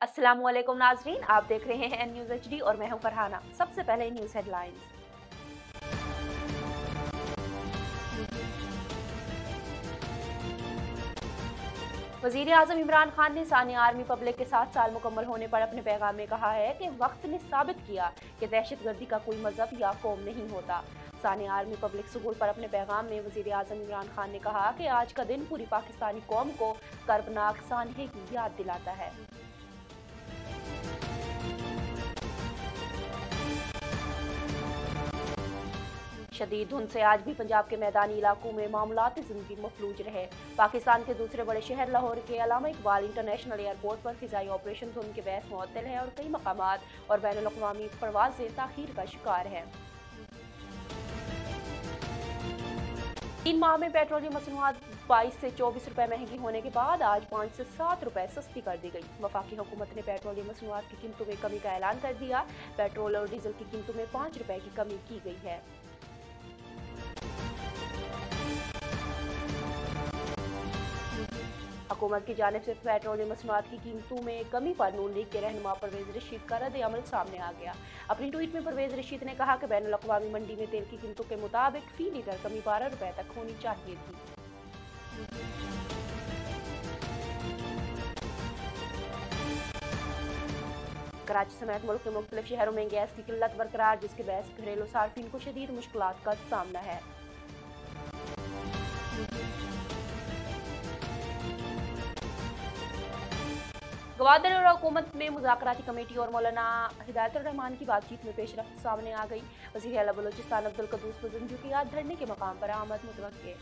अस्सलामुअलैकुम नाजरीन, आप देख रहे हैं एन न्यूज़ HD और मैं हूं फरहाना। सबसे पहले न्यूज़ हेडलाइंस। वज़ीर आज़म इमरान खान ने सानिया आर्मी पब्लिक के 7 साल मुकम्मल होने पर अपने पैगाम में कहा है कि वक्त ने साबित किया कि दहशतगर्दी का कोई मजहब या कौम नहीं होता। सानिया आर्मी पब्लिक स्कूल पर अपने पैगाम में वज़ीर आज़म इमरान खान ने कहा कि आज का दिन पूरी पाकिस्तानी कौम को कर्बनाक सानहे की याद दिलाता है। शदीद धुंध से आज भी पंजाब के मैदानी इलाकों में मामलात जिंदगी मफलूज रहे। पाकिस्तान के दूसरे बड़े शहर लाहौर के अलामा इकबाल इंटरनेशनल एयरपोर्ट पर फिजाई ऑपरेशन धुंध के बहस मुअत्तल है और कई मकामात और बैनुल अक़वामी परवाज़ें ताख़ीर का शिकार है। 3 माह में पेट्रोलियम मसनूआत 22 से 24 रुपए महंगी होने के बाद आज 5 से 7 रुपए सस्ती कर दी गई। वफाकी हुकूमत ने पेट्रोलियम मसनूआत की कीमतों में कमी का ऐलान कर दिया। पेट्रोल और डीजल की कीमतों में 5 रुपए की कमी की गई है। हुकूमत की जानिब से पेट्रोलियम मसनूआत की कीमतों में कमी पर नून लीग के रहनुमा परवेज रशीद का रद्द अमल सामने आ गया। अपनी ट्वीट में परवेज रशीद ने कहा कि बैनुल अक़वामी मंडी में तेल की कीमतों के मुताबिक फी लीटर कमी 12 रुपए तक होनी चाहिए थी। कराची समेत मुल्क के मुख्तलिफ शहरों में गैस की किल्लत बरकरार, जिसके बहस घरेलू सार्फिन को शदीद मुश्किलात का सामना है। गवादर और हुकूमत में मुज़ाकराती कमेटी और मौलाना हिदायतुर रहमान की बातचीत में पेशरफ्त सामने आ गई। वज़ीर आला बलोचिस्तान अब्दुल कद्दूस बजंजू की याद धरने के मकाम पर आमद मुतवक्के।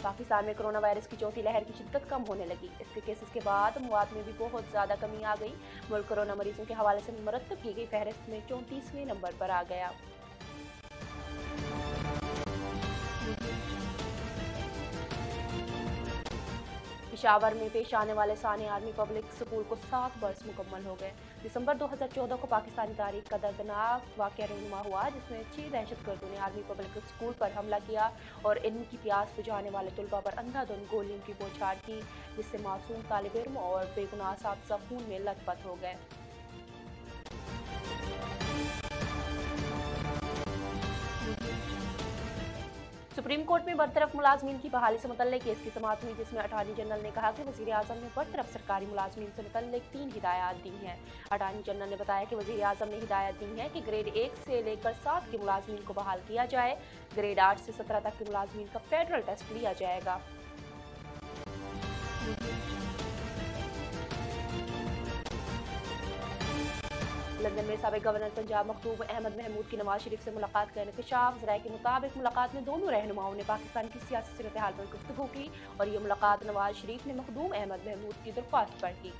पाकिस्तान में कोरोना वायरस की चौथी लहर की शिद्दत कम होने लगी। इसके केसेस के बाद अमवात में भी बहुत ज़्यादा कमी आ गई। मुल्क कोरोना मरीजों के हवाले से मुरतब की गई फहरिस्त में 34वें नंबर पर आ गया। पेशावर में पेश आने वाले सानिया आर्मी पब्लिक स्कूल को 7 वर्ष मुकम्मल हो गए। दिसंबर 2014 को पाकिस्तानी तारीख का दर्दनाक वाक़या रूनुमा हुआ, जिसमें 6 दहशतगर्दों ने आर्मी पब्लिक स्कूल पर हमला किया और इल्म की प्यास बुझाने वाले तुलबा पर अंधाधुंध गोलियों की बौछार की, जिससे मासूम तालिब इल्म और बेगुनाह साथिया खून में लथपथ हो गए। सुप्रीम कोर्ट में बरतरफ मुलाजमीन की बहाली से मुतल्लिक केस की समाअत हुई, जिसमें अटॉर्नी जनरल ने कहा कि वज़ीर आज़म ने बरतरफ सरकारी मुलाजमीन से मुतल्लिक 3 हिदायत दी हैं। अटॉर्नी जनरल ने बताया कि वज़ीर आज़म ने हिदायत दी है कि ग्रेड 1 से लेकर 7 के मुलाजमीन को बहाल किया जाए। ग्रेड 8 से 17 तक के मुलाजमीन का फेडरल टेस्ट लिया जाएगा। लंदन में साबिक गवर्नर पंजाब मखदूम अहमद महमूद की नवाज शरीफ से मुलाकात का इंकशाफ। ज़राए के मुताबिक मुलाकात में दोनों रहनुमाओं ने पाकिस्तान की सियासी सूरत हाल पर गुफ्तगू की और ये मुलाकात नवाज शरीफ ने मखदूम अहमद महमूद की दरख्वास्त पर की।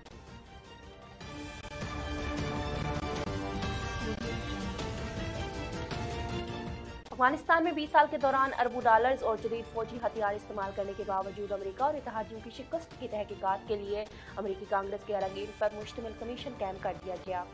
अफगानिस्तान में 20 साल के दौरान अरबों डॉलर्स और जदीद फौजी हथियार इस्तेमाल करने के बावजूद अमेरिका और इत्तेहादियों की शिकस्त की तहकीकात के लिए अमेरिकी कांग्रेस के अराकीन पर मुश्तमिल कमीशन कायम कर दिया गया।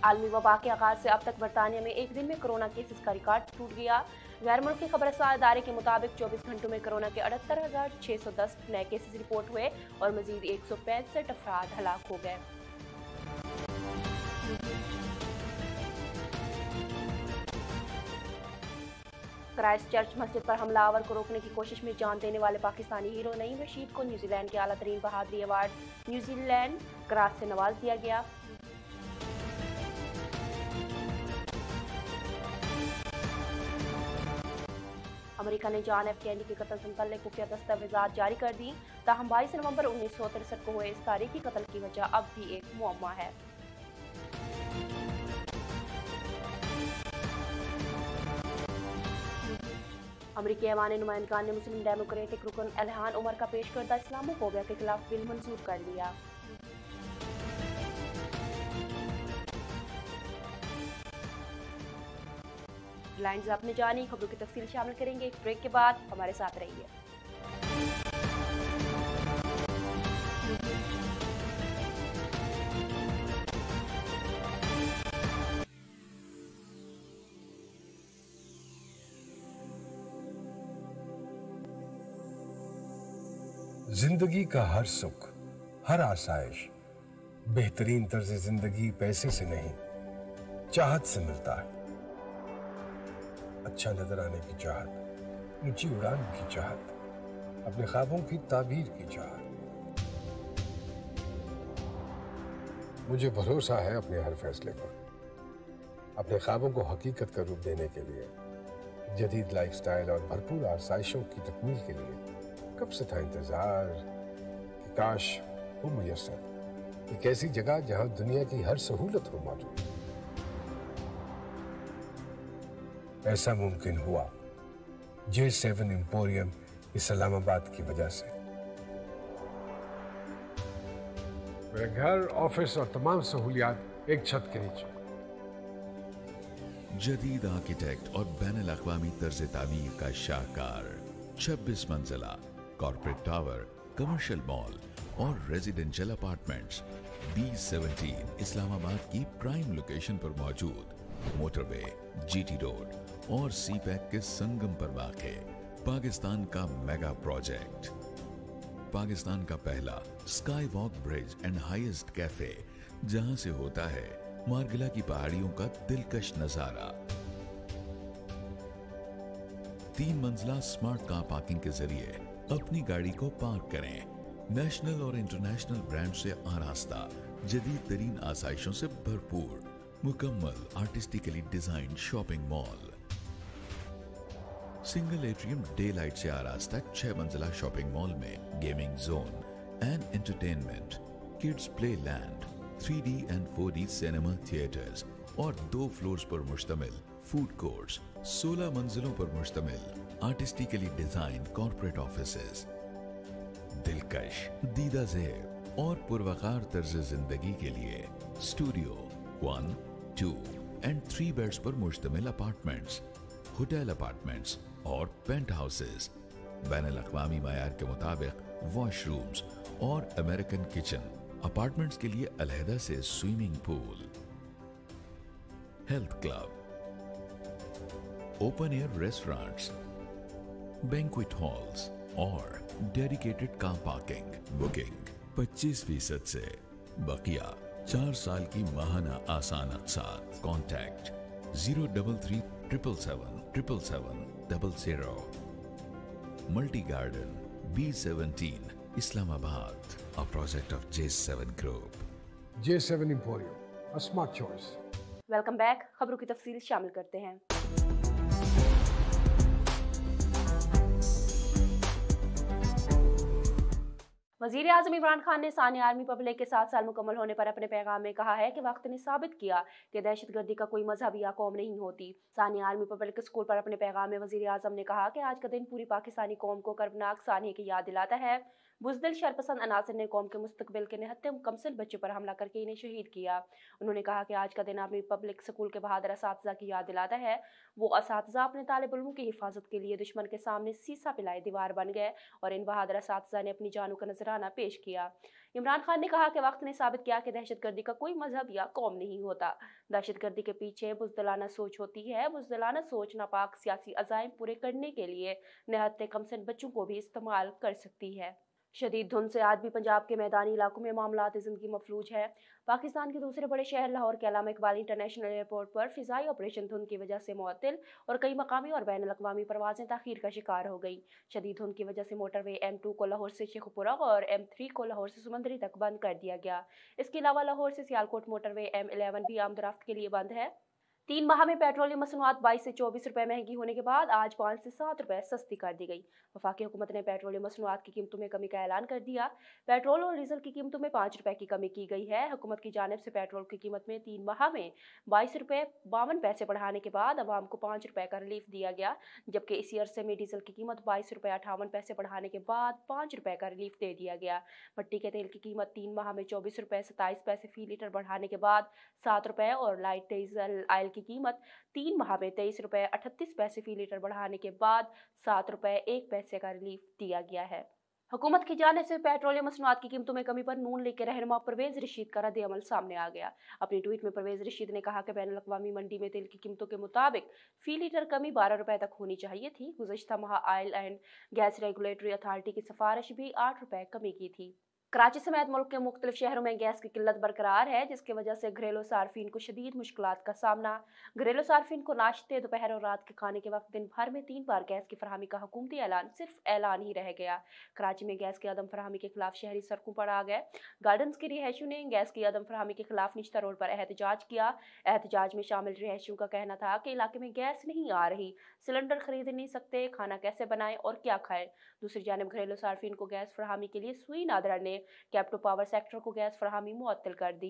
आलमी वबा के आगाज से अब तक बरतानिया में एक दिन में कोरोना केसेस का रिकॉर्ड टूट गया। गैर मुल्की खबरसार इदारे के मुताबिक 24 घंटों में कोरोना के 78,610 नए केसेस रिपोर्ट हुए और मजीद 165 अफराद हलाक हो गए। क्राइस्ट चर्च मस्जिद पर हमलावर को रोकने की कोशिश में जान देने वाले पाकिस्तानी हीरो नईम रशीद को न्यूजीलैंड के आला तरीन बहादुरी अवार्ड न्यूजीलैंड क्रॉस से नवाज दिया गया। अमेरिका ने जॉन एफ कैनेडी के कत्ल से मुतल्लिक खुफिया दस्तावेजात जारी कर दी। ताहम 22 नवंबर 1963 को हुए इस तारीखी कत्ल की वजह अब भी एक मुअम्मा है। अमेरिकी ऐवान नुमाइंदगान ने मुस्लिम डेमोक्रेटिक रुकन इल्हान उमर का पेश करदा इस्लामोफोबिया के खिलाफ बिल मंजूर कर लिया। हेडलाइंस आपने जानी, खबरों की तफसील शामिल करेंगे एक ब्रेक के बाद। हमारे साथ रहिए। जिंदगी का हर सुख, हर आसाइश, बेहतरीन तर्ज जिंदगी पैसे से नहीं, चाहत से मिलता है। अच्छा नजर आने की चाहत, ऊंची उड़ान की चाहत, अपने ख्वाबों की ताबीर की चाहत। मुझे भरोसा है अपने हर फैसले पर, अपने ख्वाबों को हकीकत का रूप देने के लिए, जदीद लाइफस्टाइल और भरपूर आसाइशों की तकमील के लिए। कब से था इंतजार कि काश वो मुयस्सर एक ऐसी जगह जहां दुनिया की हर सहूलत हो मौजूद। ऐसा मुमकिन हुआ J7 एम्पोरियम इस्लामाबाद की वजह से। मेरे घर, ऑफिस और तमाम सहूलियात एक छत के नीचे। जदीद आर्किटेक्ट और बैनुल अक़वामी तर्ज तामीर का शाहकार 26 मंजिला कॉर्पोरेट टावर, कमर्शियल मॉल और रेजिडेंशियल अपार्टमेंट्स B17 इस्लामाबाद की प्राइम लोकेशन पर मौजूद, मोटरवे, GT रोड और CPEC के संगम पर वाक़े पाकिस्तान का मेगा प्रोजेक्ट। पाकिस्तान का पहला sky walk bridge and highest cafe, जहां से होता है मार्गिला की पहाड़ियों का दिलकश नजारा। 3 मंजिला स्मार्ट कार पार्किंग के जरिए अपनी गाड़ी को पार्क करें। नेशनल और इंटरनेशनल ब्रांड से आरास्ता, जदीद तरीन आसाइशों से भरपूर, मुकम्मल artistically design shopping mall. Single atrium day light से आरास्ता 6 मंजिला शॉपिंग मॉल में gaming zone and entertainment, kids play land, 3D and 4D cinema theatres और 2 फ्लोर्स पर मुश्तमिल फूड कोर्ट्स, 16 मंजिलों पर मुश्तमिल आर्टिस्टिकली डिजाइन कॉर्पोरेट ऑफिसेज। दिलकश, दीदा ज़ेब और पुरवकार तर्ज जिंदगी के लिए स्टूडियो 1, 2 एंड 3 बेड्स पर मुश्तमिल अपार्टमेंट्स, होटल अपार्टमेंट्स और पेंट हाउसेज, बैनुल अक़वामी मयार के मुताबिक वॉशरूम्स और अमेरिकन किचन, अपार्टमेंट्स के लिए अलहदा से swimming pool, health club, open air restaurants, banquet halls और डेडिकेटेड कार पार्किंग। बुकिंग 25% से, बकिया 4 साल की माहाना आसान अक़सात। Contact 033 777 777 00। Multi garden B17 Islamabad, a project of J7 Group. J7 Emporium, a smart choice. Welcome back. खबरों की तफसील शामिल करते हैं। वज़ीर आज़म इमरान खान ने सानिया आर्मी पब्लिक के 7 साल मुकम्मल होने पर अपने पैगाम में कहा है कि वक्त ने साबित किया कि दहशतगर्दी का कोई मजहब या कौम नहीं होती। सानिया आर्मी पब्लिक स्कूल पर अपने पैगाम में वज़ीर आज़म ने कहा कि आज का दिन पूरी पाकिस्तानी कौम को कर्बनाक सानिया की याद दिलाता है। बुज़दिल शरपसंद अनासर ने कौम के मुस्तकबिल के निहत्ते मुकम्मल बच्चों पर हमला करके इन्हें शहीद किया। उन्होंने कहा कि आज का दिन आर्मी पब्लिक स्कूल के बहादुर असातिज़ा की याद दिलाता है। वो असातिज़ा अपने तालिब इल्मों की हिफाजत के लिए दुश्मन के सामने सीसा पिलाए दीवार बन गए और इन बहादुर असातिज़ा ने अपनी जानों का नजराना पेश किया। इमरान खान ने कहा कि वक्त ने साबित किया कि दहशतगर्दी का कोई मजहब या कौम नहीं होता। दहशतगर्दी के पीछे बुज़दिलाना सोच होती है। बुज़दिलाना सोच नापाक सियासी अज़ाइम पूरे करने के लिए निहत्ते कमसिन बच्चों को भी इस्तेमाल कर सकती है। शदीद धुंध से आज भी पंजाब के मैदानी इलाकों में मामलात ज़िंदगी मफलूज है। पाकिस्तान के दूसरे बड़े शहर लाहौर के अल्लामा इकबाल इंटरनेशनल एयरपोर्ट पर फ़िज़ाई ऑपरेशन धुंध की वजह से मुअत्तल और कई मकामी और बैनुल अक़वामी परवाज़ें ताख़ीर का शिकार हो गई। शदीद धुंध की वजह से मोटरवे M2 को लाहौर से शेखुपुरा और M3 को लाहौर से समंदरी तक बंद कर दिया गया। इसके अलावा लाहौर से सियालकोट मोटरवे M11 भी आमदरफ्त के लिए बंद है। 3 माह में पेट्रोलियम मसनूआत 22 से 24 रुपए महंगी होने के बाद आज 5 से 7 रुपए सस्ती कर दी गई। वफाकी हुकूमत ने पेट्रोलियम मसनूआत की कीमतों में कमी का ऐलान कर दिया। पेट्रोल और डीजल की कीमतों में 5 रुपए की कमी की गई है। हुकूमत की जानिब से पेट्रोल की कीमत में 3 माह में 22 रुपए 52 पैसे बढ़ाने के बाद अवाम को 5 रुपए का रिलीफ दिया गया, जबकि इसी अरसे में डीजल की कीमत 22 रुपए 58 पैसे बढ़ाने के बाद 5 रुपए का रिलीफ दे दिया गया। भट्टी के तेल की कीमत 3 माह में 24 रुपए 27 पैसे फी लीटर बढ़ाने के बाद 7 रुपए और लाइट डीजल ऑयल की कीमत 3 माह में 23 रुपए 38 पैसे फी लीटर बढ़ाने के बाद 7 रुपए 1 पैसे का रिलीफ दिया गया है। हुकूमत की जाने से पेट्रोलियम मसनूआत की कीमतों में कमी पर नून लीग के रहनुमा परवेज रशीद का रद्द-ए-अमल सामने आ गया। अपनी ट्वीट में परवेज रशीद ने कहा कि बैनुल-अक़वामी मंडी में तेल की कीमतों के मुताबिक फी लीटर कमी 12 रुपए तक होनी चाहिए थी। गुज़श्ता माह oil and gas regulatory authority की सिफारिश भी 8 रुपए कमी की थी। कराची समेत मुल्क के मुख्तलिफ शहरों में गैस की किल्लत बरकरार है, जिसकी वजह से घरेलू सार्फिन को शदीद मुश्किलात का सामना। घरेलू सार्फिन को नाश्ते, दोपहर और रात के खाने के वक्त दिन भर में 3 बार गैस की फराहमी का हुकूमती ऐलान सिर्फ ऐलान ही रह गया। कराची में गैस की अदम फराहमी के खिलाफ शहरी सड़कों पर आ गए। गार्डन्स की रिहायशियों ने गैस की अदम फराहमी के खिलाफ निश्ता रोड पर एहतजाज किया। एहतजाज में शामिल रिहायशियों का कहना था कि इलाके में गैस नहीं आ रही, सिलेंडर खरीद नहीं सकते, खाना कैसे बनाएं और क्या खाएं। दूसरी जानब घरेलू सार्फिन को गैस फराहमी के लिए सुई नादरा ने कैप्टो पावर सेक्टर को गैस फराहमी मुअत्तल कर दी।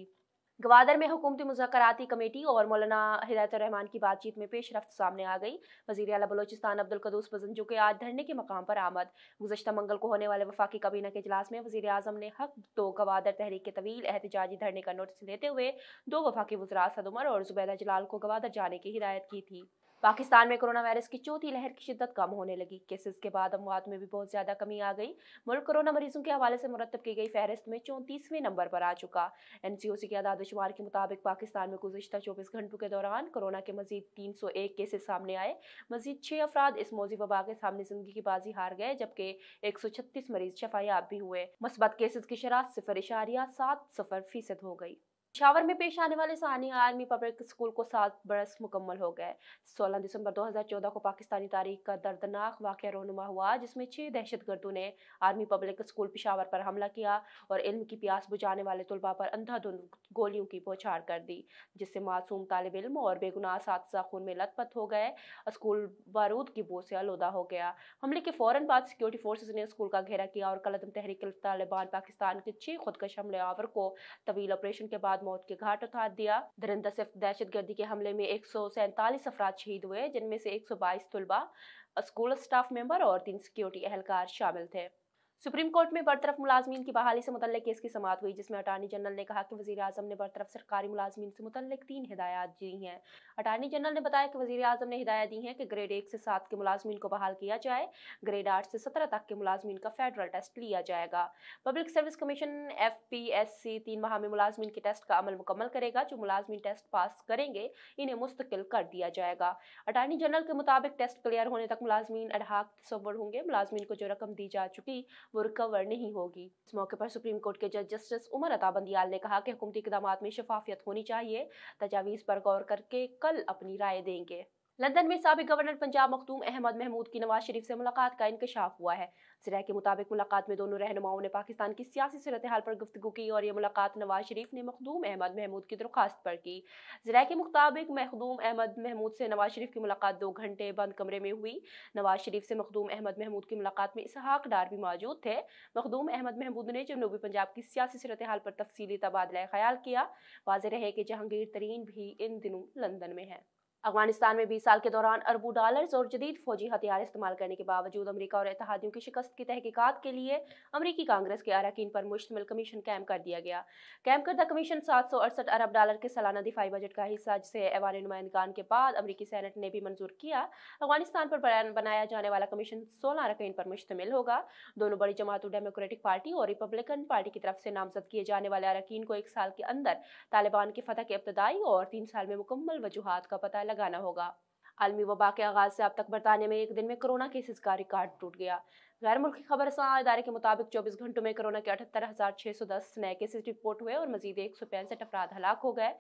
गवादर में हुकूमती मुज़ाकराती कमेटी और मौलाना हिदायतुर्रहमान की बातचीत में पेशरफ्त सामने आ गई। वज़ीर आला बलोचिस्तान अब्दुल क़ुद्दूस बज़ंजो के आज धरने के मकाम पर आमद। गुज़श्ता मंगल को होने वाले वफाकी काबीना के इजलास में वज़ीर आज़म ने हक तो गवादर तहरीक के तवील एहतजाजी धरने का नोटिस लेते हुए 2 वफाकी वज़रा असद उमर और ज़ुबैदा जलाल को गवादर जाने की हिदायत की थी। पाकिस्तान में कोरोना वायरस की चौथी लहर की शिद्दत कम होने लगी। केसेस के बाद अमवात में भी बहुत ज्यादा कमी आ गई। मुल्क कोरोना मरीजों के हवाले से मुरतब की गई फहरिस्त में 34वें नंबर पर आ चुका। NCOC के आदाद-ओ-शुमार के मुताबिक पाकिस्तान में गुज़श्ता 24 घंटों के दौरान कोरोना के मजीद 301 केसेस सामने आए। मजीद 6 अफराद इस मौजी वबा के सामने जिंदगी की बाजी हार गए, जबकि 136 मरीज शफायाब भी हुए। मस्बत केसेस की शरह 0.70% हो गई। पेशावर में पेश आने वाले सानिया आर्मी पब्लिक स्कूल को 7 बरस मुकम्मल हो गए। 16 दिसंबर 2014 को पाकिस्तानी तारीख का दर्दनाक वाक़या रोनुमा हुआ, जिसमें 6 दहशतगर्दों ने आर्मी पब्लिक स्कूल पेशावर पर हमला किया और इल्म की प्यास बुझाने वाले तुलबा पर अंधाधुंध गोलियों की बौछार कर दी, जिससे मासूम तालिब इल्म और बेगुनाह असातिज़ा खून में लथपथ हो गए। स्कूल बारूद की बू से आलूदा हो गया। हमले के फौरन बाद सिक्योरिटी फोर्सेज ने स्कूल का घेरा किया और कलअदम तहरीक तालिबान पाकिस्तान के 6 खुदकश हमलावर को तवील ऑपरेशन के बाद मौत के घाट उतार दिया। दरिंदा सिर्फ दहशतगर्दी के हमले में 147 अफराद शहीद हुए, जिनमें से 122 तुलबा, स्कूल स्टाफ मेंबर और 3 सिक्योरिटी एहलकार शामिल थे। सुप्रीम कोर्ट में बरतरफ मुलाजमीन की बहाली से मुतल्लिक केस की समाअत हुई, जिसमें अटार्नी जनरल ने कहा कि वज़ीर आज़म ने बरतरफ सरकारी मुलाजमीन से मुतल्लिक 3 हिदायत दी हैं। अटार्नी जनरल ने बताया कि वज़ीर आज़म ने हिदायत दी हैं कि ग्रेड 1 से 7 के मुलाजमीन को बहाल किया जाए। ग्रेड 8 से 17 तक के मुलाजमीन का फेडरल टेस्ट लिया जाएगा। पब्लिक सर्विस कमीशन FPSC 3 माह में मुलाजमीन के टेस्ट का अमल मुकम्मल करेगा। जो मुलाजमीन टेस्ट पास करेंगे, इन्हें मुस्तकिल कर दिया जाएगा। अटार्नी जनरल के मुताबिक टेस्ट क्लियर होने तक मुलाजमीन अडहाक तसव्वुर होंगे। मुलाजमीन को जो रकम दी जा चुकी वो रिकवर नहीं होगी। इस मौके पर सुप्रीम कोर्ट के जज जस्टिस उमर अता बंदियाल ने कहा कि हुकूमती इक़दामात में शफाफियत होनी चाहिए। तजावीज़ पर गौर करके कल अपनी राय देंगे। लंदन में साबिक गवर्नर पंजाब मखदूम अहमद महमूद की नवाज शरीफ से मुलाकात का इंकशाफ हुआ है। ज़राए के मुताबिक मुलाकात में दोनों रहनुमाओं ने पाकिस्तान की सियासी सूरत हाल पर गुफ्तगू की और ये मुलाकात नवाज शरीफ ने मखदूम अहमद महमूद की दरख्वास्त पर की। ज़राए के मुताबिक मखदूम अहमद महमूद से नवाज शरीफ की मुलाकात 2 घंटे बंद कमरे में हुई। नवाज शरीफ से मखदूम अहमद महमूद की मुलाकात में इसहाक डार भी मौजूद थे। मखदूम अहमद महमूद ने जनूबी पंजाब की सियासी सूरत हाल पर तफसीली तबादला ख्याल किया। वाज़ेह रहे कि जहांगीर तरीन भी इन दिनों लंदन में है। अफगानिस्तान में 20 साल के दौरान अरबों डॉलर्स और जदीद फौजी हथियार इस्तेमाल करने के बावजूद अमेरिका और इत्तेहादियों की शिकस्त की तहकीकात के लिए अमेरिकी कांग्रेस के अरकान पर मुश्तमिल कमीशन कैम कर दिया गया। कैम करदा कमीशन 768 अरब डॉलर के सालाना दिफाई बजट का हिस्सा, जिसे ऐवान नुमाइंदगान के बाद अमेरिकी सेनेट ने भी मंजूर किया। अफगानिस्तान पर बनाया जाने वाला कमीशन 16 अरकान पर मुश्तमिल होगा। दोनों बड़ी जमातों डेमोक्रेटिक पार्टी और रिपब्लिकन पार्टी की तरफ से नामजद किए जाने वाले अरकान को 1 साल के अंदर तालिबान की फतह के इब्तदाई और 3 साल में मुकम्मल वजूहात का पता लगाना होगा। आलमी वबा के आगाज से अब तक बरतानिया में एक दिन में कोरोना केसेस का रिकॉर्ड टूट गया। गैर मुल्की खबरसां इदारे के मुताबिक 24 घंटों में कोरोना के 78,610 नए केसेस रिपोर्ट हुए और मजीद 165 अफराद हलाक हो गए।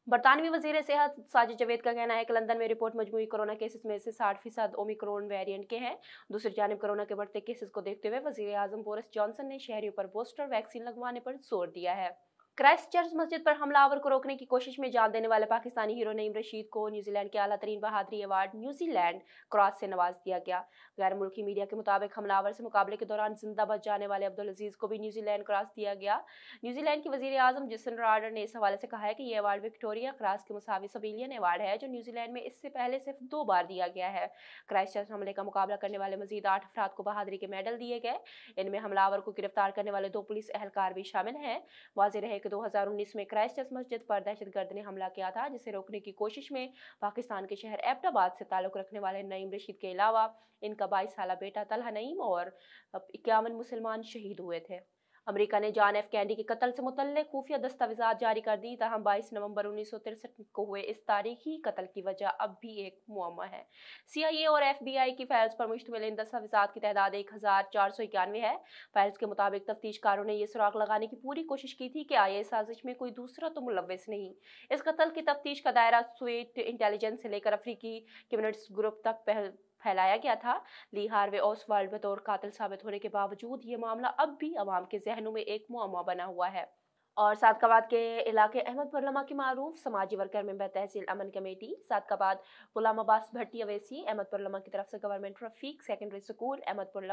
बरतानवी वजीर सेहत साजिद जावेद का कहना है कि लंदन में रिपोर्ट मजमूई कोरोना केसेस में से 60% ओमिक्रॉन वेरिएंट के हैं। दूसरी जानिब कोरोना के बढ़ते केसेस को देखते हुए वजीर आजम बोरिस जॉनसन ने शहरियों पर बूस्टर वैक्सीन लगवाने पर जोर दिया है। क्राइस्ट चर्च मस्जिद पर हमलावर को रोकने की कोशिश में जान देने वाले पाकिस्तानी हीरो नईम रशीद को न्यूजीलैंड के आला तरीन बहादुरी अवार्ड न्यूजीलैंड क्रॉस से नवाज दिया गया। गैर मुल्की मीडिया के मुताबिक हमलावर से मुकाबले के दौरान जिंदा बच जाने वाले अब्दुल अजीज को भी न्यूजीलैंड क्रॉस दिया गया। न्यूजीलैंड के वजीर आजम जेसिंडा आर्डर्न ने इस हवाले से कहा है कि यह अवार्ड विक्टोरिया क्रॉस के मुसावी सिविलियन अवार्ड है, जो न्यूजीलैंड में इससे पहले सिर्फ 2 बार दिया गया है। क्राइस्ट चर्च हमले का मुकाबला करने वाले मजीद 8 अफराद को बहादुरी के मेडल दिए गए। इनमें हमलावर को गिरफ्तार करने वाले 2 पुलिस एहलकार भी शामिल हैं। वाज़ेह रहे कि 2019 में क्राइस्टचर्च मस्जिद पर दहशतगर्द ने हमला किया था, जिसे रोकने की कोशिश में पाकिस्तान के शहर एबटाबाद से ताल्लुक़ रखने वाले नईम रशीद के अलावा इनका 22 साला बेटा तलहा नईम और 51 मुसलमान शहीद हुए थे। अमेरिका ने जॉन एफ कैनेडी के कत्ल से मुतल्लिक़ खुफिया दस्तावेज़ात जारी कर दी, ताहम 22 नवंबर 1963 को हुए इस तारीखी कत्ल की वजह अब भी एक मुअम्मा है। CIA और FBI की फाइल्स पर मुश्तमिल इन दस्तावेज़ात की तादाद 1491 है। फाइल्स के मुताबिक तफ्तीशकारों ने यह सुराग लगाने की पूरी कोशिश की थी कि आया इस साजिश में कोई दूसरा तो मुलव्विस नहीं। इस कत्ल की तफ्तीश का दायरा स्वीट इंटेलिजेंस से लेकर अफ्रीकी कम्युनिस्ट ग्रुप तक फैलाया गया था। ली हार्वे ओसवाल्ड बतौर कातिल साबित होने के बावजूद ये मामला अब भी अवाम के जहनों में एक मुअम्मा बना हुआ है। और सादकाबाद के इलाके अहमदपुर की मारूफ समाजी वर्कर मेंबर तहसील अमन कमेटी सादकाबाद गुलाम अब्बास भट्टी अवैसी अहमदपुर की तरफ से government Rafiq secondary school Ahmedpur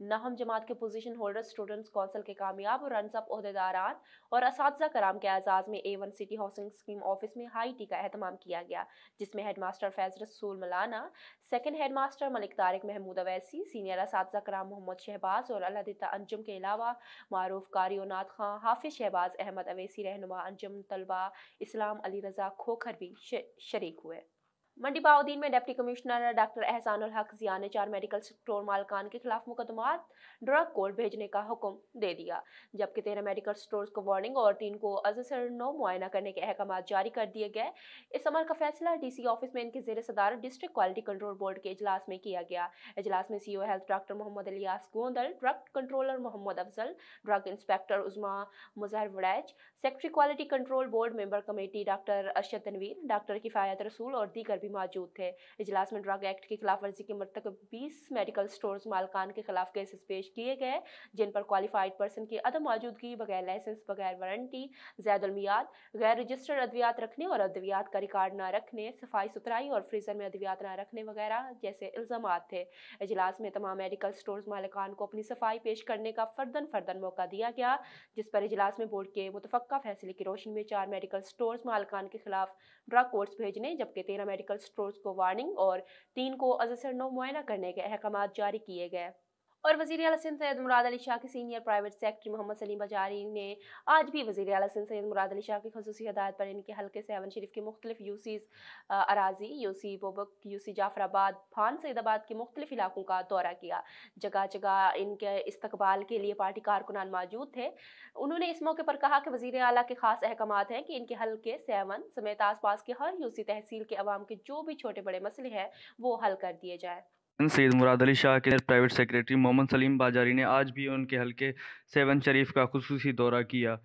नहम जमात के पोजीशन होल्डर स्टूडेंट्स कौंसिल के कामयाब रनर्स अप ओहदेदारान और असातिज़ा कराम के एजाज़ में A1 city housing scheme office में हाई टी का एहतमाम किया गया, जिसमें headmaster Faiz Rasool Malana, second headmaster Malik Tariq Mahmood Owaisi, senior असातिज़ा कराम मोहम्मद शहबाज और अल्लादिता अंजुम के अलावा मारूफ कारी नात खां, हाफिज शहबाज अहमद अवैसी, रहनुमा अंजुम तलबा इस्लाम अली रजा खोखर भी शरीक हुए। मंडी बाउद्दीन में डिप्टी कमिश्नर डॉक्टर एहसानुल हक जिया ने 4 मेडिकल स्टोर मालकान के खिलाफ मुकदमात ड्रग कोर्ट भेजने का हुक्म दे दिया, जबकि 13 मेडिकल स्टोर्स को वार्निंग और 3 को अज़सर-9 मुआयना करने के अहकाम जारी कर दिए गए। इस अमल का फैसला DC ऑफिस में इनके ज़ेर सदारत डिस्ट्रिक्ट क्वालिटी कंट्रोल बोर्ड के इजलास में किया गया। इजलास में CO health doctor Mohammad Ilyas Gondal, drug controller Mohammad Afzal, drug inspector Uzma Muzhar Warraich, secretary quality control board member committee doctor Arshad Tanveer, doctor Kifayat Rasool और दीगर भी मौजूद थे। इजलास में ड्रग एक्ट की खिलाफ वर्जी के मरतकब 20 मेडिकल स्टोर्स मालकान के खिलाफ केसेस पेश किए गए, जिन पर क्वालिफाइड पर्सन की अदम मौजूदगी, बगैर लाइसेंस, बगैर वारंटी, ज़ैदुल मियाद, गैर रजिस्टर्ड अद्वियात रखने और अद्वियात का रिकॉर्ड न रखने, सफाई सुथराई और फ्रीजर में अद्वियात न रखने वगैरह जैसे इल्ज़ामात थे। इजलास में तमाम मेडिकल स्टोर्स मालिकान को अपनी सफाई पेश करने का फर्दन मौका दिया गया, जिस पर इजलास में बोर्ड के मुतफ़क्का फैसले की रोशनी में 4 मेडिकल स्टोर्स मालिकान के खिलाफ ड्रग कोर्ट्स भेजने, जबकि 13 मेडिकल स्टोर्स को वार्निंग और 3 को अज़सर-9 मुआयना करने के अहकाम जारी किए गए। और वज़ीर आला सिंध सैयद मुराद अली शाह के senior private secretary Mohammad Salim Bajari ने आज भी वज़ीर आला सिंध सैयद मुराद अली शाह की ख़ुसूसी हदायत पर इनके हल्के 7 शरीफ के मुख्तलिफ यूसीज़ अराजी, यूसी बोबक, यूसी जाफराबाद, फान सईदाबाद के मुख्तलिफ इलाकों का दौरा किया। जगह जगह इनके इस्तकबाल के लिए पार्टी कारकुनान मौजूद थे। उन्होंने इस मौके पर कहा कि वज़ीर आला के खास अहकामात हैं कि इनके हल्के 7 समेत आसपास के हर यूसी तहसील के अवाम के जो भी छोटे बड़े मसले हैं वो हल कर दिए जाए। सैयद मुराद अली शाह के प्राइवेट सेक्रेटरी मोहम्मद सलीम बाजारी ने आज भी उनके हल्के 7 शरीफ का खुसूसी दौरा किया।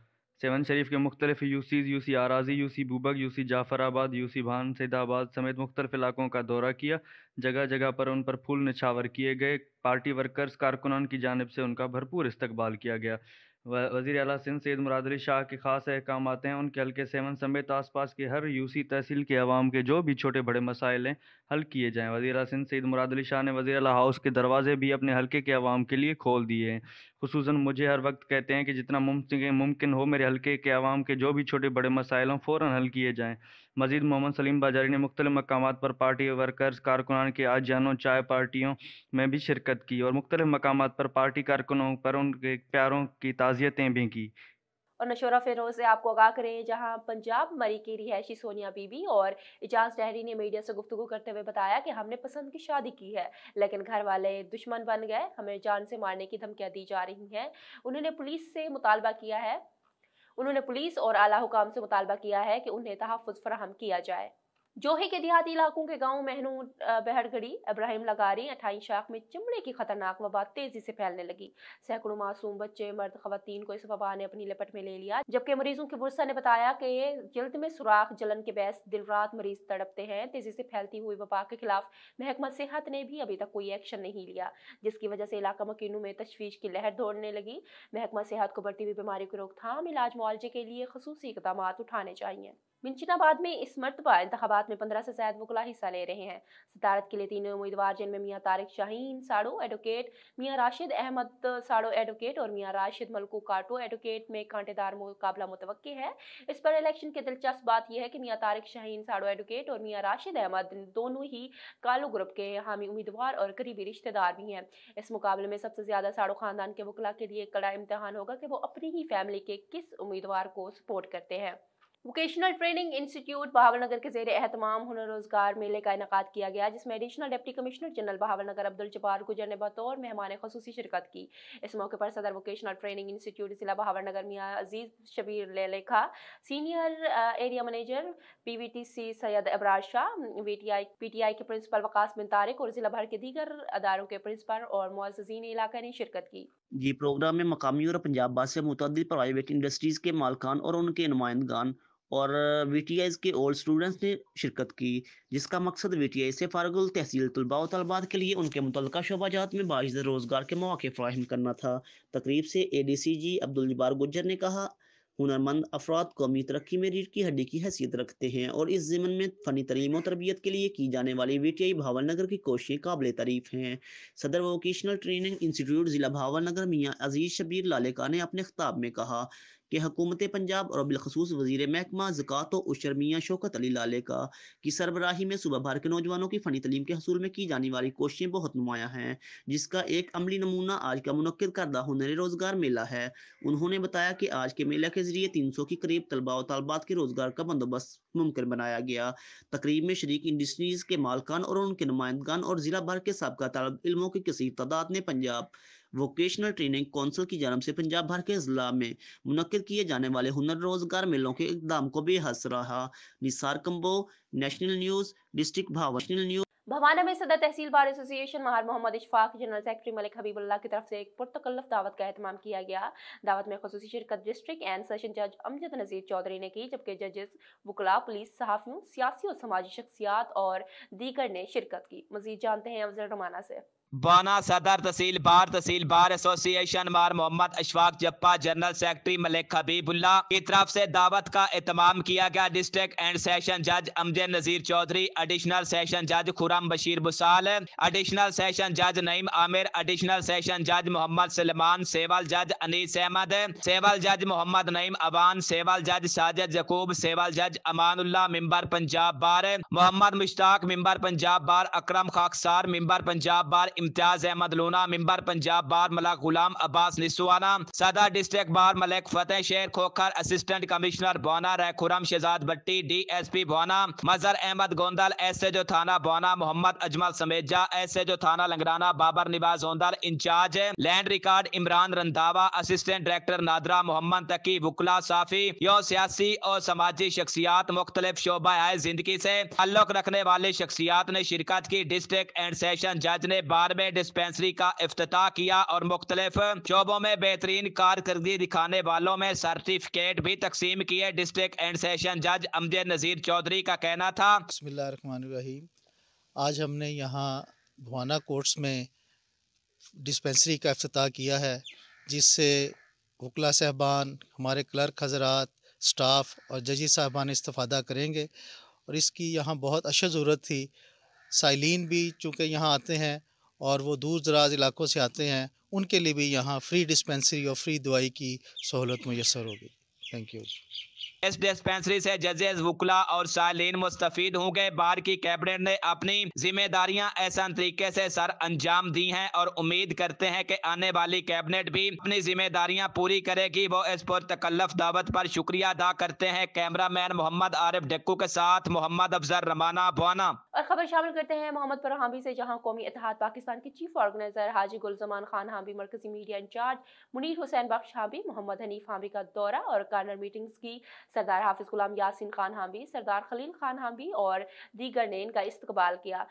7 शरीफ के मुख्तलिफ यूसीज़, यूसी आराजी, यूसी बूबक, यूसी जाफराबाद, यूसी भान सईदाबाद समेत मुख्तलिफ इलाकों का दौरा किया। जगह जगह पर उन पर फूल निछावर किए गए। पार्टी वर्कर्स कारकुनान की जानिब से उनका भरपूर इस्तकबाल किया गया। वज़ीर आला सिंध सैयद मुराद अली शाह के खास अहकाम हैं उनके हल्के 7 समेत आसपास के हर यूसी तहसील के अवाम के जो भी छोटे बड़े मसाइल हैं हल किए जाएँ। वज़ीर आला सिंध सैयद मुराद अली शाह ने वज़ीर आला हाउस के दरवाजे भी अपने हल्के के अवाम के लिए खोल दिए हैं। खुसूसन मुझे हर वक्त कहते हैं कि जितना मुमकिन हो मेरे हल्के के अवाम के जो भी छोटे बड़े मसाइल हों फ़ौरन हल किए जाएँ। मज़ीद मोहम्मद सलीम बाजारी ने मुख्तलिफ मकामात पर पार्टी वर्कर्स कारकुनान के आजियानों चाय पार्टियों में भी शिरकत की और मुख्तलिफ मकामात पर पार्टी कारकुनों पर उनके प्यारों की ताज़ियतें भी की। और नशोरा फिरोज से आपको आगाह करें, जहां पंजाब मरी की रिहायशी सोनिया बीबी और इजाज डहरी ने मीडिया से गुफ्तगू करते हुए बताया कि हमने पसंद की शादी की है, लेकिन घर वाले दुश्मन बन गए, हमें जान से मारने की धमकियां दी जा रही हैं। उन्होंने पुलिस और आला हुकाम से मुतालबा किया है कि उन्हें तहफ़्फ़ुज़ फराहम किया जाए। जोही के देहाती इलाकों के गांव महनूद बहरगढ़ी इब्राहिम लगारी 28 शाख में चमड़े की खतरनाक वबा तेजी से फैलने लगी। सैकड़ों मासूम बच्चे, मर्द, खवातीन को इस वबा ने अपनी लपट में ले लिया, जबकि मरीजों की बुरसा ने बताया कि जल्द में सुराख, जलन के बैस दिन रात मरीज तड़पते हैं। तेजी से फैलती हुई वबा के खिलाफ महकमा सेहत ने भी अभी तक कोई एक्शन नहीं लिया, जिसकी वजह से इलाका मकीनों में तशवीश की लहर दौड़ने लगी। महकमा सेहत को बढ़ती हुई बीमारी की रोकथाम, इलाज, मुआवजे के लिए खसूसी इक़दाम उठाने चाहिए। मिंचनाबाद में इस मरतबा इंतखाबात मुलाकात में 15 से ज्यादा वकला हिस्सा ले रहे हैं। सदारत के लिए तीनों उम्मीदवार जिनमें मियां तारिक शाहीन साड़ो एडवोकेट, मियां राशिद अहमद साड़ो एडवोकेट और मियां राशिद मलकू काटो एडवोकेट में कांटेदार मुकाबला मुतवक्की है। इस पर इलेक्शन की दिलचस्प बात यह है कि मियां तारिक शाहीन साड़ो एडवोकेट और मियां राशिद अहमद दोनों ही कालू ग्रुप के हामी उम्मीदवार और करीबी रिश्तेदार भी हैं। इस मुकाबले में सबसे ज्यादा साड़ो खानदान के वकला के लिए कड़ा इम्तिहान होगा कि वो अपनी ही फैमिली के किस उम्मीदवार को सपोर्ट करते हैं। वोकेशनल ट्रेनिंग इंस्टीट्यूट बहावलनगर के ज़ेरे एहतमाम हुनर रोजगार मेले का इनेकाद किया गया, जिसमें additional deputy commissioner general Bahawalnagar Abdul Jabbar गुजर ने बतौर मेहमान खसूसी शिरकत की। इस मौके पर सदर वोकेशनल ट्रेनिंग इंस्टीट्यूट जिला बहावलनगर मियां अजीज शबीर लेखा, senior area manager PVTC Syed Abrar Shah, PTI के प्रिंसिपल वकास बिन तारिक और जिला भर के दीगर अदारों के प्रिंसिपल और मुअज़्ज़िज़ीन इलाका ने शिरकत की। जी प्रोग्राम में मकामी और पंजाब बाद से मुतअद्दिद प्राइवेट इंडस्ट्रीज़ के मालकान और उनके नुमाइंदगान और VTIs के ओल्ड स्टूडेंट्स ने शिरकत की, जिसका मकसद VTI से फारगुल तहसील तलबा व तलबात के लिए उनके मुतल्लिका शोबाजात में बाइज़ रोज़गार के मौके फ़राहम करना था। तकरीब से ADCG अब्दुल जब्बार गुज्जर ने कहा, हुनरमंद अफराद कौमी तरक्की में रीढ़ की हड्डी की हैसियत रखते हैं और इस ज़िम्न में फ़नी तलीम और तरबियत के लिए की जाने वाली VTI भावलनगर की कोशिशें काबिल तारीफ़ हैं। सदर वोकेशनल ट्रेनिंग इंस्टीट्यूट ज़िला भावलनगर मियां अजीज़ शबीर लालेका ने अपने खिताब में कहा कि हुकूमत पंजाब और बिलखसूस वज़ीर महकमा ज़कात व उशर मियां शौकत अली लालेका की सरबराही में सूबा भर के नौजवानों की फ़नी तलीम के हसूल में की जाने वाली कोशिशें बहुत नुमायाँ हैं, जिसका एक अमली नमूना आज का मुनक्किद करदा हुनरी रोज़गार मेला है। उन्होंने बताया कि आज के मेले के जरिए 300 के करीब तलबा व तलबात के रोज़गार का बंदोबस्त मुमकिन बनाया गया। तकरीब में शरीक इंडस्ट्रीज़ के मालकान और उनके नुमाइंदगान और ज़िला भर के साबका तालिब इल्मों की कसीर तादाद ने पंजाब वोकेशनल ट्रेनिंग कौंसिल की जानब से पंजाब भर के ज़िला में मुनक्किद किए जाने वाले हुनर रोज़गार मेलों के इक़दाम को बेहद सराहा। Nisar Kamboh, national news, district Bahawalnagar. Bhowana में सदर तहसील bar association Mahar Mohammad Ishfaq, general secretary Malik Habibullah की तरफ से एक पुरतकल्लफ दावत का एहतमाम किया गया। दावत में खसूसी शिरकत डिस्ट्रिक्ट एंड सेशन जज अमजद नज़ीर चौधरी ने की, जबकि जजेस, वकला, पुलिस, सहाफ़ियों, सियासी और समाजी शख्सियात और दीगर ने शिरकत की। मज़ीद जानते हैं अफजल रमाना से। बाना सदर तहसील बार एसोसिएशन मार मोहम्मद अशफाक जप्पा, जनरल सेक्रेटरी मलिक हबीबुल्ला की तरफ से दावत का एहतमाम किया गया। डिस्ट्रिक्ट एंड सेशन जज अमजद नज़ीर चौधरी, एडिशनल सेशन जज खुरम बशीर बुसाल, एडिशनल सेशन जज नईम आमिर, एडिशनल सेशन जज मोहम्मद सलमान, सेवल जज अनीस अहमद, सेवल जज मोहम्मद नईम अवान, सेवल जज साजिद यकूब, सेवल जज Amanullah member Punjab bar, Mohammad Mushtaq member Punjab bar, Akram Khaksar member Punjab bar, Imtiaz Ahmad Luna member Punjab bar, Malik Ghulam Abbas Niswana, सदर district bar Malik Fateh Sher Khokhar, assistant commissioner Bhowana Rai Khurram Shahzad Bhatti, DSP Bhowana Mazhar Ahmad Gondal, SHO थाना भवाना मोहम्मद अजमल समेजा, SHO थाना Langrana Babar Nawaz Ondal, incharge land record Imran Randhawa, assistant director NADRA Mohammad Taqi, वकला साफी यो सियासी और समाजी शख्सियात मुख्तलिफ शोबा जिंदगी से ताल्लुक रखने वाले शख्सियात ने शिरकत की। डिस्ट्रिक्ट एंड सेशन जज ने बार में डिस्पेंसरी का इफ्तिताह किया और मुख्तलिफ शोबों में बेहतरीन कारकर्दगी दिखाने वालों में सर्टिफिकेट भी तकसीम किए। डिस्ट्रिक्ट एंड सेशन जज अमजद नज़ीर चौधरी का कहना था, बिस्मिल्लाहिर्रहमानिर्रहीम, आज हमने यहाँ भवाना कोर्ट्स में डिस्पेंसरी का इफ्तिताह किया है, जिससे वकला साहबान, हमारे क्लर्क हज़रात, स्टाफ और जजी साहबान इस्तिफ़ादा करेंगे और इसकी यहाँ बहुत अशद ज़रूरत थी। साइलिन भी चूँकि यहाँ आते हैं और वो दूर दराज इलाकों से आते हैं, उनके लिए भी यहाँ फ्री डिस्पेंसरी और फ्री दवाई की सहूलत मुयस्सर होगी। Thank you. इस डिस्पेंसरी से जजेस, वकला और सालीन मुस्तफीद होंगे। बार की कैबिनेट ने अपनी जिम्मेदारियां ऐसा तरीके से सर अंजाम दी हैं और उम्मीद करते हैं कि आने वाली कैबिनेट भी अपनी जिम्मेदारियां पूरी करेगी। वो इस पर तकल्लुफ दावत पर शुक्रिया अदा करते हैं। कैमरामैन मोहम्मद आरिफ डेक्कू के साथ मोहम्मद अफजल रमाना, भवाना। और खबर शामिल करते हैं मोहम्मद पर हांबी से, जहां कौमी इत्तेहाद पाकिस्तान के चीफ ऑर्गेनाइजर हाजी गुलजमान खान हांबी, मरकजी मीडिया इंचार्ज मुनीर हुसैन बख्श हांबी, मोहम्मद हनीफ हांबी का दौरा और कार्नर मीटिंग्स की। सरदार हाफिज गुलाम यासीन खान हांबी, सरदार खलील खान हांबी और दीगर ने इनका इस्तकबाल किया।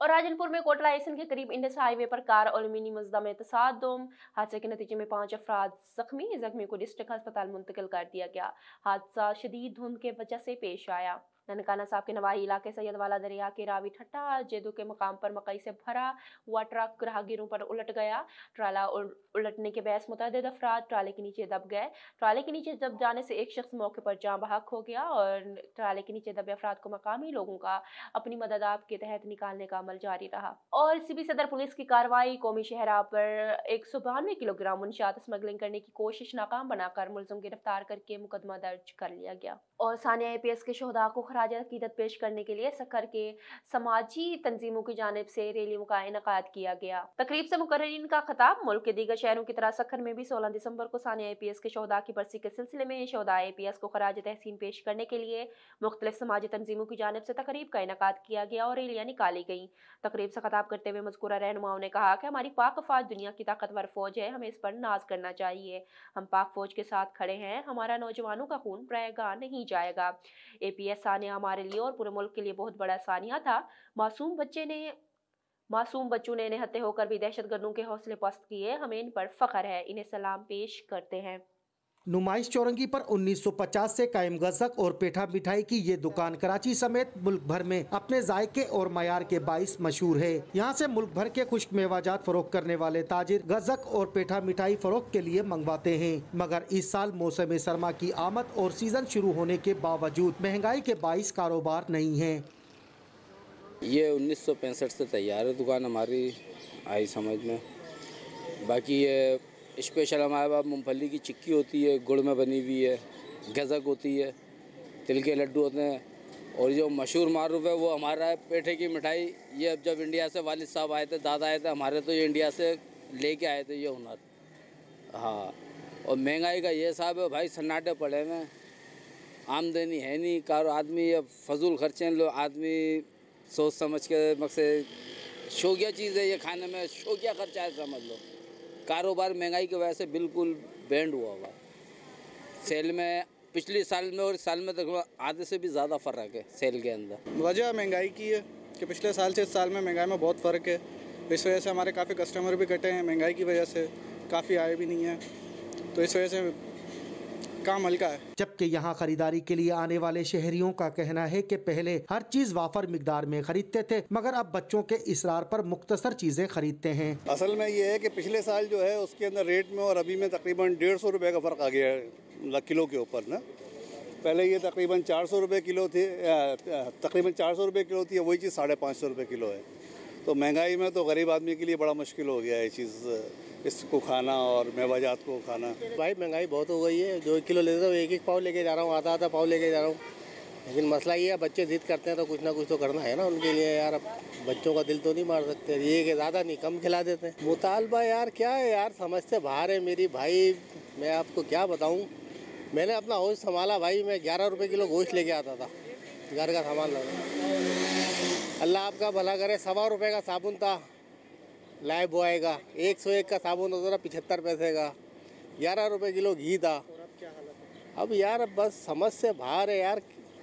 और राजनपुर में कोटला एसन के करीब इंडस हाईवे पर कार और मिनी मजदा में तसादुम, हादसे के नतीजे में 5 अफराद जख्मी को डिस्ट्रिक्ट अस्पताल मुंतकिल कर दिया गया। हादसा शदीद धुंध के वजह से पेश आया। ननकाना साहब के नवाही इलाके सैयदवाला दरिया के रावी ठट्टा जेदू के मकाम पर मकई से भरा हुआ ट्रक राहगीरों पर उलट गया। ट्राला उलटने के बहस मुतअद्दिद अफराद ट्राले के नीचे दब गए। ट्राले के नीचे दब जाने से एक शख्स मौके पर जाँ बहक हो गया और ट्राले के नीचे दबे अफराद को मकामी लोगों का अपनी मदद आप के तहत निकालने का अमल जारी रहा। और सीबी सदर पुलिस की कार्रवाई कौमी शहरा पर 192 किलोग्राम मुनशात स्मगलिंग करने की कोशिश नाकाम बनाकर मुलजिम गिरफ्तार करके मुकदमा दर्ज कर लिया गया। और सानिया APS के शोहदा को खराज अकीदत पेश करने के लिए सखर के समाजी तंजीमों की जानिब से रैलियों का इनेकाद किया गया। तकरीब से मुकर्ररीन का खिताब। मुल्क के दीगर शहरों की तरह सखर में भी 16 दिसंबर को सानिया APS के शोहदा की बरसी के सिलसिले में शोहदा APS को खराज तहसीन पेश करने के लिए मुख्तलिफ समाजी तंजीमों की जानिब से तकरीब का इनेकाद किया गया और रैलियां निकाली गई। तकरीब से खिताब करते हुए मज़कूरा रहनुमाओं ने कहा कि हमारी पाक अफवाज दुनिया की ताकतवर फौज है, हमें इस पर नाज करना चाहिए। हम पाक फौज के साथ खड़े हैं, हमारा नौजवानों का खून बहेगा नहीं जाएगा। APS सानिया हमारे लिए और पूरे मुल्क के लिए बहुत बड़ा सानिया था। मासूम बच्चों ने निहत्थे होकर भी दहशतगर्दों के हौसले पस्त किए। हमें इन पर फख्र है, इन्हें सलाम पेश करते हैं। नुमाइश चौरंगी पर 1950 से कायम गज़क और पेठा मिठाई की ये दुकान कराची समेत मुल्क भर में अपने जायके और मयार के बाइस मशहूर है। यहाँ से मुल्क भर के खुश्क मेवाजात फरोख्त करने वाले ताजिर गज़क और पेठा मिठाई फरोख्त के लिए मंगवाते हैं, मगर इस साल मौसम सरमा की आमद और सीजन शुरू होने के बावजूद महंगाई के बाइस कारोबार नहीं है। ये 1965 से तैयार है दुकान हमारी, आई समझ में। बाकी ये स्पेशल हमारे पास मूंगफली की चिक्की होती है, गुड़ में बनी हुई है, गज़क होती है, तिल के लड्डू होते हैं, और जो मशहूर मारूफ है वो हमारा है पेठे की मिठाई। ये अब जब इंडिया से वालिद साहब आए थे, दादा आए थे हमारे, तो ये इंडिया से लेके आए थे ये हुनर। हाँ, और महंगाई का ये साहब है भाई, सन्नाटे पड़े में, आमदनी है नहीं, आदमी अब फजूल खर्चे हैं, लोग आदमी सोच समझ के मकसद शौकिया चीज़ है ये खाने में, शौकिया खर्चा है समझ लो। कारोबार महंगाई की वजह से बिल्कुल बैंड हुआ हुआ। सेल में पिछले साल में और इस साल में तक आधे से भी ज़्यादा फ़र्क है सेल के अंदर। वजह महंगाई की है कि पिछले साल से इस साल में महंगाई में बहुत फ़र्क है। इस वजह से हमारे काफ़ी कस्टमर भी कटे हैं, महंगाई की वजह से काफ़ी आए भी नहीं हैं, तो इस वजह से काम हल्का है। जबकि यहाँ खरीदारी के लिए आने वाले शहरियों का कहना है कि पहले हर चीज वाफर मिकदार में खरीदते थे, मगर अब बच्चों के इसरार पर मुख्तसर चीजें खरीदते हैं। असल में ये है कि पिछले साल जो है उसके अंदर रेट में और अभी में तकरीबन 150 रुपये का फ़र्क आ गया है किलो के ऊपर ना। पहले ये तकरीबन 400 रुपये किलो थी, तकरीबन 400 रुपये किलो थी, वही चीज़ 550 रुपये किलो है। तो महंगाई में तो गरीब आदमी के लिए बड़ा मुश्किल हो गया है चीज़, इसको खाना और मेवाजात को खाना। भाई महंगाई बहुत हो गई है, 2 किलो लेते तो एक पाव लेके जा रहा हूँ, आधा पाव लेके जा रहा हूँ। लेकिन मसला ये है बच्चे जिद करते हैं तो कुछ ना कुछ तो करना है ना उनके लिए यार। अब बच्चों का दिल तो नहीं मार सकते, ये कि ज़्यादा नहीं कम खिला देते हैं। मुतालबा यार क्या है यार, समझ से बाहर है मेरी भाई। मैं आपको क्या बताऊँ, मैंने अपना होश संभाला भाई। मैं 11 रुपये किलो गोश्त लेके आता था, घर का सामान लगा। अल्लाह आपका भला करे, 1.25 रुपये का साबुन था, लाइव बॉय का 101 का साबुन होता था 75 पैसे का, 11 रुपये किलो घी था। अब यार बस समझ से बाहर है यार।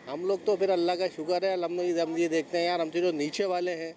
हम लोग तो फिर अल्लाह का शुक्र है, हम ये देखते हैं यार, हमसे जो नीचे वाले हैं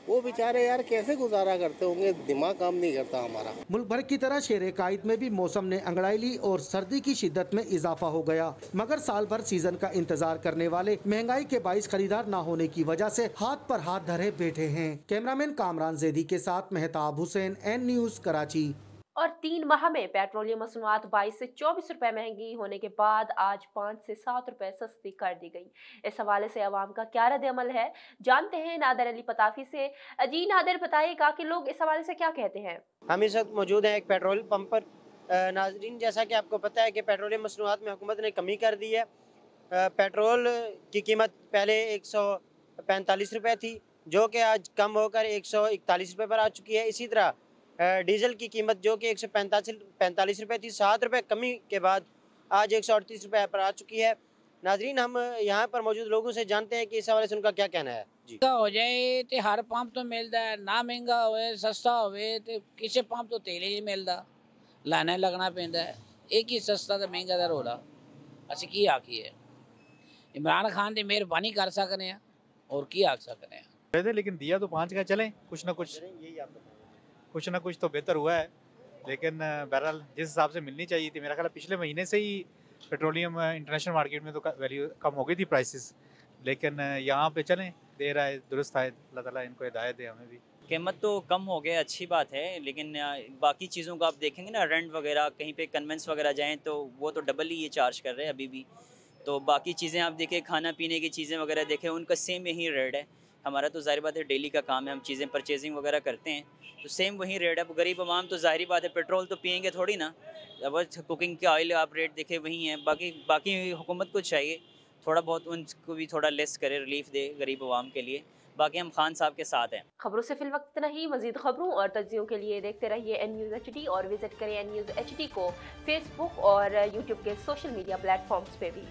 वो बेचारे यार कैसे गुजारा करते होंगे, दिमाग काम नहीं करता हमारा। मुल्क भर की तरह शेर कायद में भी मौसम ने अंगड़ाई ली और सर्दी की शिद्दत में इजाफा हो गया, मगर साल भर सीजन का इंतजार करने वाले महंगाई के बाइस खरीदार न होने की वजह से हाथ पर हाथ धरे बैठे हैं। कैमरामैन कामरान जैदी के साथ मेहताब हुसैन, N News कराची। और 3 माह में पेट्रोलियम मसनूआत 22 से 24 रुपए महंगी होने के बाद आज 5 से 7 रुपए सस्ती कर दी गई। इस हवाले से अवाम का क्या रद्द अमल है, जानते हैं नादर अली पताफी से। जी नादर, बताइएगा कि लोग इस हवाले से क्या कहते हैं। हम इस वक्त मौजूद हैं एक पेट्रोल पंप पर। नाजरीन, जैसा कि आपको पता है कि पेट्रोलियम मसनूआत में हुकूमत ने कमी कर दी है। पेट्रोल की कीमत पहले 145 रुपये थी, जो कि आज कम होकर 141 रुपये पर आ चुकी है। इसी तरह डीजल की कीमत जो कि 145 रुपये थी, 7 रुपये कमी के बाद आज 138 रुपये पर आ चुकी है। नाजरीन, हम यहाँ पर मौजूद लोगों से जानते हैं कि इस हवाले से उनका क्या कहना है। जी हो जाए तो हर पंप तो मिलता है, ना महंगा होए सस्ता होए तो किसी पंप तो तेल ही नहीं मिलता, लाने लगना पैंदा है। एक ही सस्ता तो महंगा दर हो रहा, असं की आखिए इमरान खान की मेहरबानी कर सकते हैं और की आख सकते हैं। लेकिन दिया तो 5 का चले, कुछ ना कुछ तो बेहतर हुआ है। लेकिन बहरहाल जिस हिसाब से मिलनी चाहिए थी, मेरा ख्याल पिछले महीने से ही पेट्रोलियम इंटरनेशनल मार्केट में तो वैल्यू कम हो गई थी प्राइसेस, लेकिन यहाँ पे चलें, दे रहा है दुरुस्त है, अल्लाह ताला इनको हिदायत दे हमें भी। कीमत तो कम हो गया, अच्छी बात है, लेकिन बाकी चीज़ों का आप देखेंगे ना, रेंट वगैरह कहीं पे कन्वेंस वगैरह जाएं तो वो तो डबल ही ये चार्ज कर रहे हैं अभी भी। तो बाकी चीज़ें आप देखें, खाना पीने की चीज़ें वगैरह देखें, उनका सेम यही रेट है। हमारा तो ज़ाहिर बात है डेली का काम है, हम चीज़ें परचेजिंग वगैरह करते हैं तो सेम वही रेट है। अब गरीब आवाम तो ज़ाहिर बात है पेट्रोल तो पियेंगे थोड़ी ना, अब कुकिंग के ऑयल आप रेट देखें वही हैं। बाकी हुकूमत को चाहिए थोड़ा बहुत उनको भी थोड़ा लेस करे, रिलीफ दे गरीब आवाम के लिए। बाकी हम खान साहब के साथ हैं। खबरों से फिल वक्त नहीं, मजीद खबरों और तज्जियों के लिए देखते रहिए NNews HD और विजिट करें NNews HD को फेसबुक और यूट्यूब के सोशल मीडिया प्लेटफॉर्म्स पे भी।